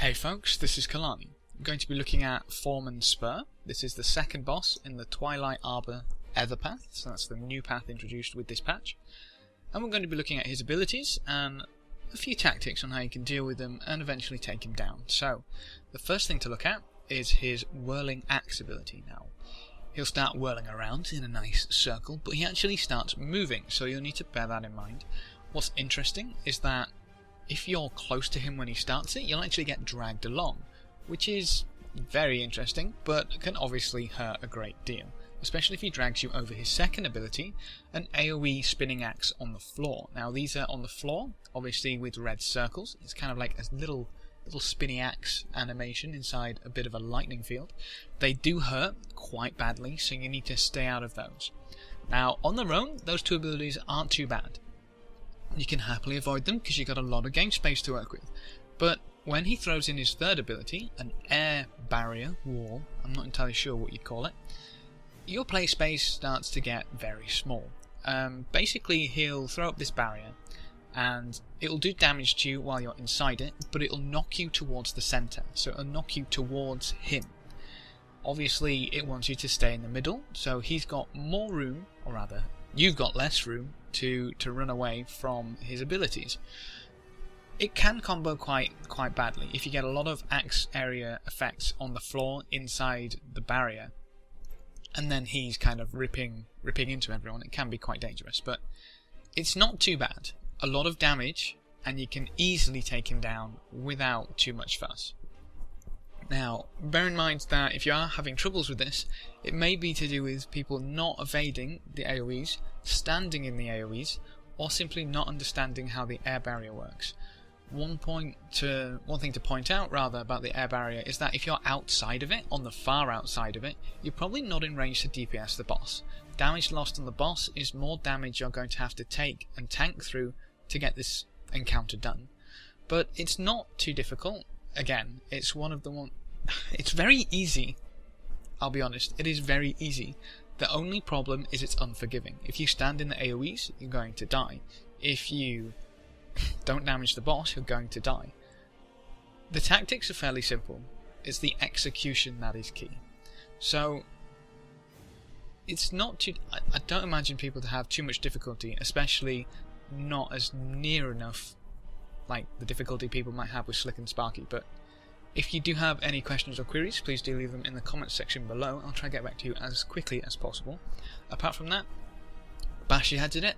Hey folks, this is Kalani. I'm going to be looking at Foreman Spur. This is the second boss in the Twilight Arbor Ether path, so that's the new path introduced with this patch. And we're going to be looking at his abilities and a few tactics on how you can deal with them and eventually take him down. So, the first thing to look at is his Whirling Axe ability. Now, he'll start whirling around in a nice circle, but he actually starts moving, so you'll need to bear that in mind. What's interesting is that if you're close to him when he starts it, you'll actually get dragged along, which is very interesting, but can obviously hurt a great deal, especially if he drags you over his second ability, an AoE spinning axe on the floor. Now these are on the floor, obviously with red circles. It's kind of like a little spinny axe animation inside a bit of a lightning field. They do hurt quite badly, so you need to stay out of those. Now on their own, those two abilities aren't too bad. You can happily avoid them because you've got a lot of game space to work with. But when he throws in his third ability, an air barrier wall, I'm not entirely sure what you'd call it, your play space starts to get very small. Basically, he'll throw up this barrier and it'll do damage to you while you're inside it, but it'll knock you towards the center, so it'll knock you towards him. Obviously, it wants you to stay in the middle, so he's got more room, or rather, you've got less room to run away from his abilities. It can combo quite badly if you get a lot of axe area effects on the floor inside the barrier, and then he's kind of ripping into everyone. It can be quite dangerous, but it's not too bad. A lot of damage, and you can easily take him down without too much fuss. Now, bear in mind that if you are having troubles with this, it may be to do with people not evading the AoEs, standing in the AoEs, or simply not understanding how the air barrier works. One thing to point out rather about the air barrier is that if you're outside of it, on the far outside of it, you're probably not in range to DPS the boss. Damage lost on the boss is more damage you're going to have to take and tank through to get this encounter done. But it's not too difficult. Again, it's it's very easy. I'll be honest, it is very easy. The only problem is it's unforgiving. If you stand in the AoEs, you're going to die. If you don't damage the boss, you're going to die. The tactics are fairly simple. It's the execution that is key. So, it's not too... I don't imagine people to have too much difficulty, especially not as near enough like the difficulty people might have with Slick and Sparky, but if you do have any questions or queries, please do leave them in the comments section below. I'll try to get back to you as quickly as possible. Apart from that, bash your heads at it,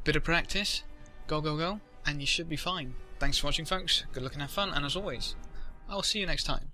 bit of practice, go, and you should be fine. Thanks for watching folks, good luck and have fun, and as always, I'll see you next time.